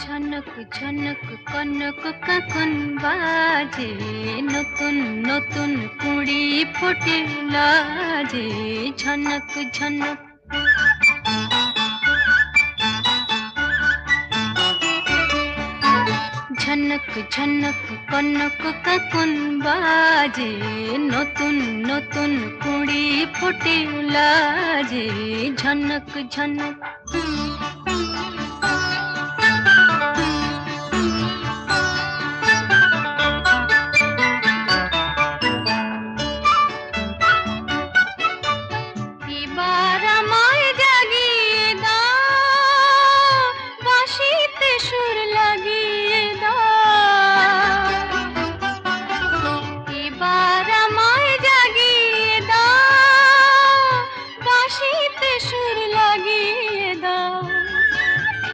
ঝনক ঝনক কনক কাকন বাজে, নতুন নতুন কুড়ি ফোটে লাজে। ঝনক ঝনক ঝনক ঝনক কনক কাকন বাজে, নতুন নতুন কুড়ি ফোটে লাজে। ঝনক ঝনক